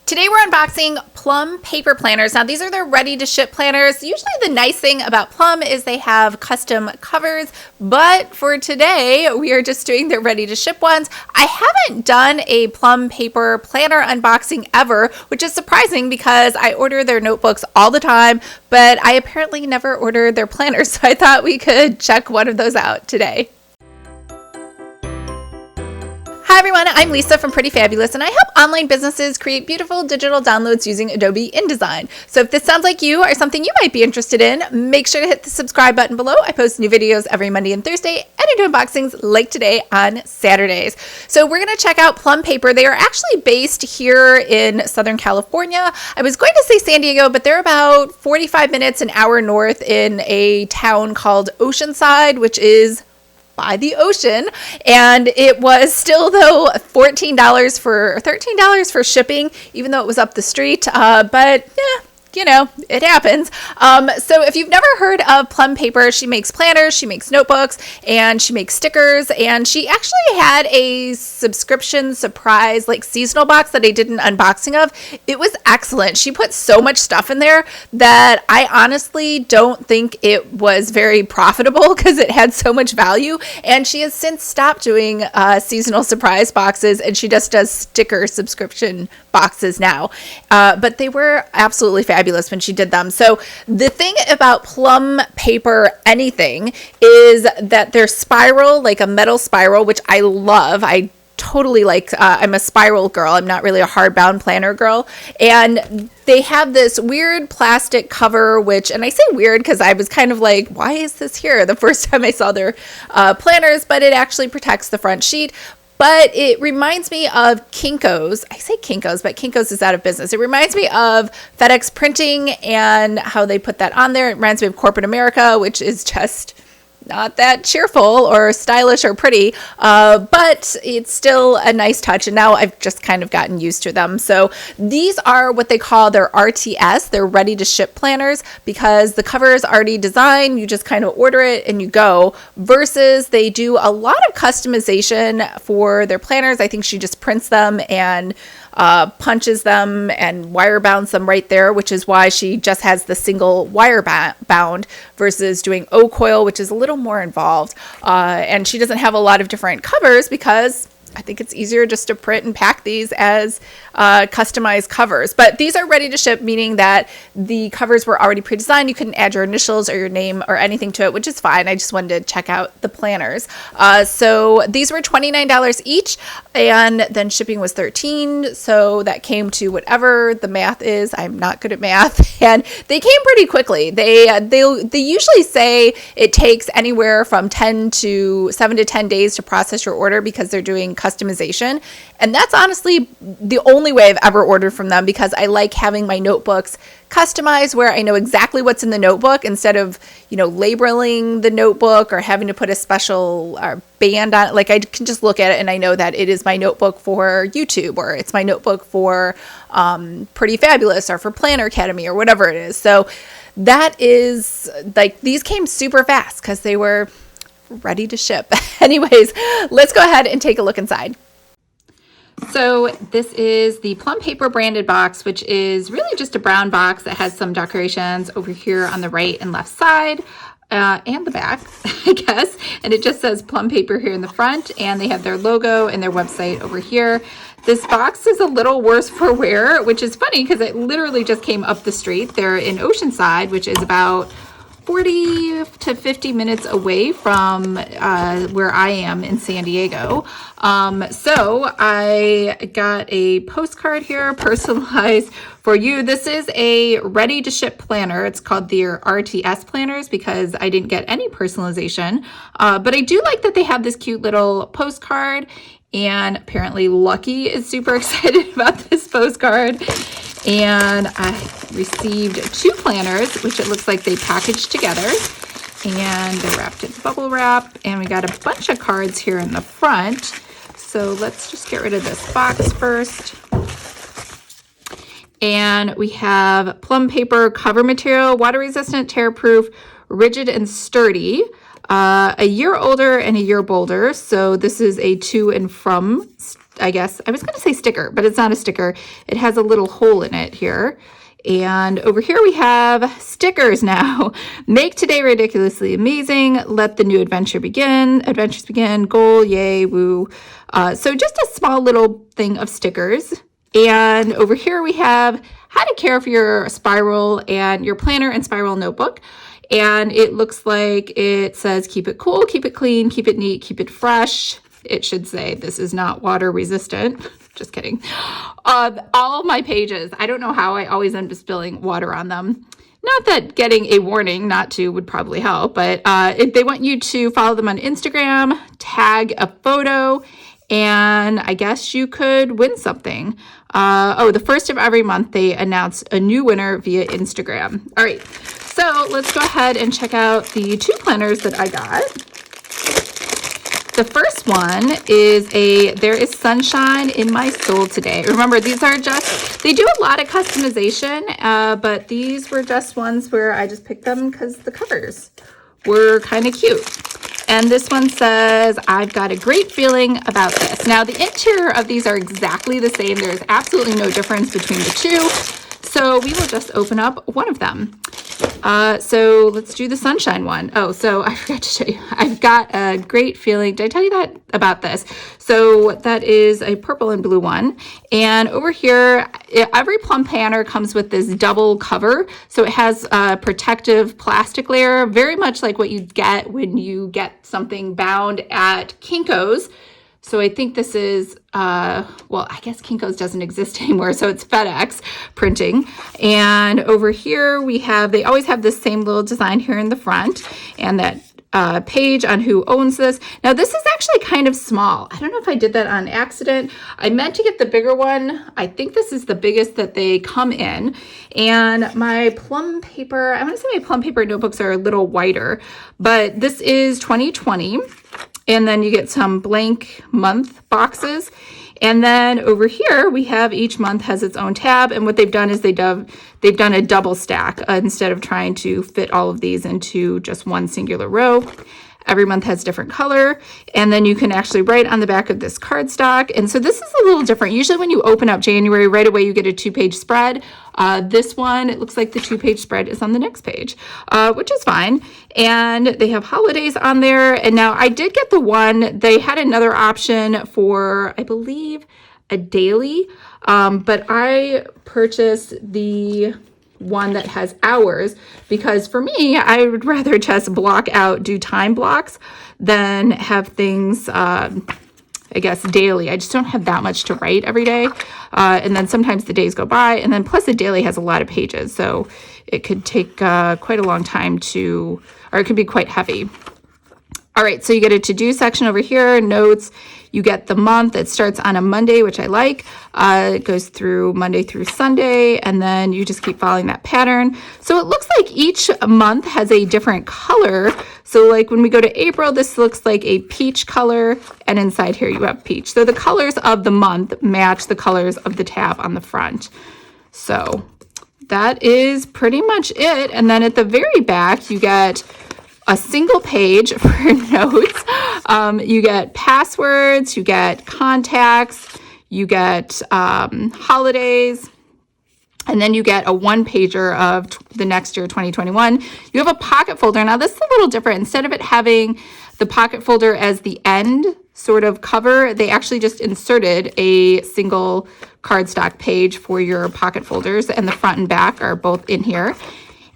Today we're unboxing Plum Paper planners. Now these are their ready to ship planners. Usually the nice thing about Plum is they have custom covers, but for today we are just doing their ready to ship ones. I haven't done a Plum Paper planner unboxing ever, which is surprising because I order their notebooks all the time, but I apparently never order their planners, so I thought we could check one of those out today. Hi everyone, I'm Lisa from Pretty Fabulous, and I help online businesses create beautiful digital downloads using Adobe InDesign. So if this sounds like you or something you might be interested in, make sure to hit the subscribe button below. I post new videos every Monday and Thursday, and I do unboxings like today on Saturdays. So we're going to check out Plum Paper. They are actually based here in Southern California. I was going to say San Diego, but they're about 45 minutes, an hour north in a town called Oceanside, which is by the ocean, and it was still though $13 for shipping, even though it was up the street, but yeah, you know, it happens. So if you've never heard of Plum Paper, she makes planners, she makes notebooks, and she makes stickers, and she actually had a subscription surprise, like seasonal box that I did an unboxing of. It was excellent. She put so much stuff in there that I honestly don't think it was very profitable because it had so much value, and she has since stopped doing seasonal surprise boxes, and she just does sticker subscription boxes now. But they were absolutely fabulous when she did them. So the thing about Plum Paper anything is that they're spiral, like a metal spiral, which I love. I totally like, I'm a spiral girl. I'm not really a hardbound planner girl. And they have this weird plastic cover, which, and I say weird because I was kind of like, why is this here the first time I saw their planners, but it actually protects the front sheet. But it reminds me of Kinko's. I say Kinko's, but Kinko's is out of business. It reminds me of FedEx printing and how they put that on there. It reminds me of corporate America, which is just not that cheerful or stylish or pretty, but it's still a nice touch. And now I've just kind of gotten used to them. So these are what they call their RTS. They're ready to ship planners because the cover is already designed. You just kind of order it and you go, versus they do a lot of customization for their planners. I think she just prints them and punches them and wire bounds them right there, which is why she just has the single wire bound versus doing O-coil, which is a little more involved. And she doesn't have a lot of different covers because I think it's easier just to print and pack these as customized covers. But these are ready to ship, meaning that the covers were already pre-designed. You couldn't add your initials or your name or anything to it, which is fine. I just wanted to check out the planners. So these were $29 each, and then shipping was $13. So that came to whatever the math is. I'm not good at math, and they came pretty quickly. They usually say it takes anywhere from 7 to 10 days to process your order because they're doing customization. And that's honestly the only way I've ever ordered from them, because I like having my notebooks customized where I know exactly what's in the notebook instead of, labeling the notebook or having to put a special band on it. Like, I can just look at it and I know that it is my notebook for YouTube, or it's my notebook for Pretty Fabulous, or for Planner Academy, or whatever it is. So that is, like, these came super fast because they were ready to ship. Anyways, let's go ahead and take a look inside. So this is the Plum Paper branded box, which is really just a brown box that has some decorations over here on the right and left side, and the back, I guess. And it just says Plum Paper here in the front, and they have their logo and their website over here. This box is a little worse for wear, which is funny because it literally just came up the street. They're in Oceanside, which is about 40 to 50 minutes away from where I am in San Diego. So I got a postcard here, personalized for you. This is a ready to ship planner. It's called their RTS planners because I didn't get any personalization. But I do like that they have this cute little postcard, and apparently Lucky is super excited about this postcard. And I received 2 planners, which it looks like they packaged together, and they're wrapped in bubble wrap. And we got a bunch of cards here in the front. So let's just get rid of this box first. And we have Plum Paper cover material, water resistant, tear proof, rigid and sturdy. A year older and a year bolder. So this is a to and from I guess, I was going to say sticker, but it's not a sticker. It has a little hole in it here. And over here we have stickers now. Make today ridiculously amazing. Let the new adventure begin. Adventures begin. Goal, yay, woo. So just a small little thing of stickers. And over here we have how to care for your spiral and your planner and spiral notebook. And it looks like it says keep it cool, keep it clean, keep it neat, keep it fresh. It should say this is not water resistant. Just kidding. All my pages, I don't know how I always end up spilling water on them. Not that getting a warning not to would probably help, but if they want you to follow them on Instagram, tag a photo, and I guess you could win something. The first of every month, they announce a new winner via Instagram. All right, so let's go ahead and check out the 2 planners that I got. The first one is There is Sunshine in My Soul Today. Remember, these are they do a lot of customization, but these were just ones where I just picked them because the covers were kind of cute. And this one says, I've got a great feeling about this. Now, the interior of these are exactly the same. There's absolutely no difference between the 2. So we will just open up one of them. So let's do the sunshine one. Oh, so I forgot to show you. I've got a great feeling. Did I tell you that about this? So that is a purple and blue one. And over here, every Plum planner comes with this double cover. So it has a protective plastic layer, very much like what you get when you get something bound at Kinko's. So I think this is, I guess Kinko's doesn't exist anymore, so it's FedEx printing. And over here they always have this same little design here in the front and that page on who owns this. Now this is actually kind of small. I don't know if I did that on accident. I meant to get the bigger one. I think this is the biggest that they come in. And my Plum Paper, I want to say my Plum Paper notebooks are a little wider, but this is 2020. And then you get some blank month boxes. And then over here, we have each month has its own tab. And what they've done is they've done a double stack instead of trying to fit all of these into just one singular row. Every month has different color. And then you can actually write on the back of this cardstock. And so this is a little different. Usually when you open up January, right away you get a 2-page spread. This one, it looks like the 2-page spread is on the next page, which is fine. And they have holidays on there. And now I did get the one, they had another option for, I believe, a daily, but I purchased the one that has hours because for me, I would rather just do time blocks than have things, I guess, daily. I just don't have that much to write every day. And then sometimes the days go by, and then plus the daily has a lot of pages. So it could take quite a long time or it could be quite heavy. All right, so you get a to-do section over here, notes. You get the month. It starts on a Monday, which I like. It goes through Monday through Sunday, and then you just keep following that pattern. So it looks like each month has a different color. So like when we go to April, this looks like a peach color, and inside here you have peach. So the colors of the month match the colors of the tab on the front. So that is pretty much it. And then at the very back, you get a single page for notes. You get passwords, you get contacts, you get holidays, and then you get a 1-pager of the next year, 2021. You have a pocket folder. Now this is a little different. Instead of it having the pocket folder as the end sort of cover, they actually just inserted a single cardstock page for your pocket folders, and the front and back are both in here.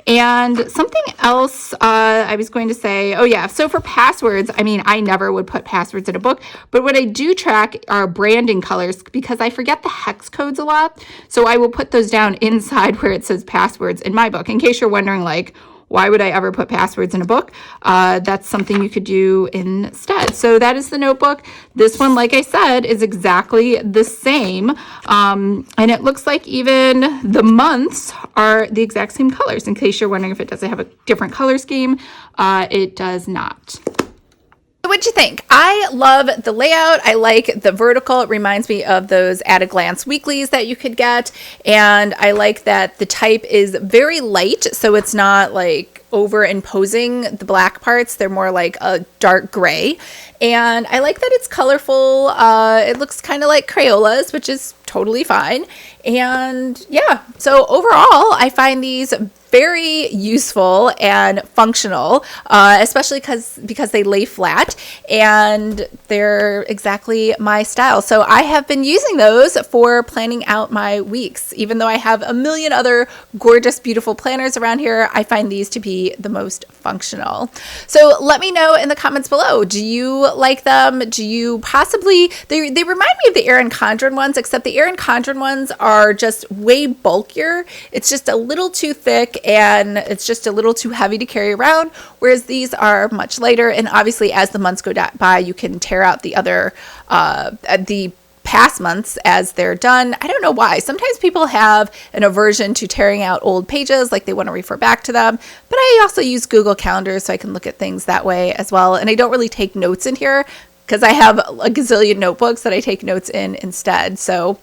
And something else I was going to say, so for passwords, I mean, I never would put passwords in a book, but what I do track are branding colors because I forget the hex codes a lot. So I will put those down inside where it says passwords in my book. In case you're wondering, like, why would I ever put passwords in a book? That's something you could do instead. So that is the notebook. This one, like I said, is exactly the same. And it looks like even the months are the exact same colors. In case you're wondering if it doesn't have a different color scheme, it does not. So what what you think. I love the layout. I like the vertical. It reminds me of those at a glance weeklies that you could get. And I like that the type is very light, so it's not like overimposing the black parts. They're more like a dark gray. And I like that it's colorful. It looks kind of like Crayolas, which is totally fine. And yeah, so overall, I find these very useful and functional, especially because they lay flat and they're exactly my style. So I have been using those for planning out my weeks. Even though I have a million other gorgeous, beautiful planners around here, I find these to be the most functional. So let me know in the comments below. Do you like them? Do you possibly, they remind me of the Erin Condren ones, except the Erin Condren ones are just way bulkier. It's just a little too thick and it's just a little too heavy to carry around, whereas these are much lighter. And obviously as the months go by, you can tear out the other, the past months as they're done. I don't know why. Sometimes people have an aversion to tearing out old pages, like they want to refer back to them. But I also use Google Calendar so I can look at things that way as well. And I don't really take notes in here because I have a gazillion notebooks that I take notes in instead. So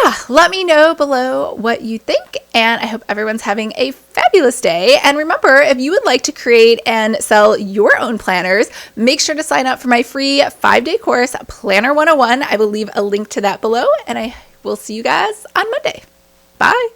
yeah, let me know below what you think, and I hope everyone's having a fabulous day. And remember, if you would like to create and sell your own planners, make sure to sign up for my free 5-day course, Planner 101. I will leave a link to that below, and I will see you guys on Monday. Bye.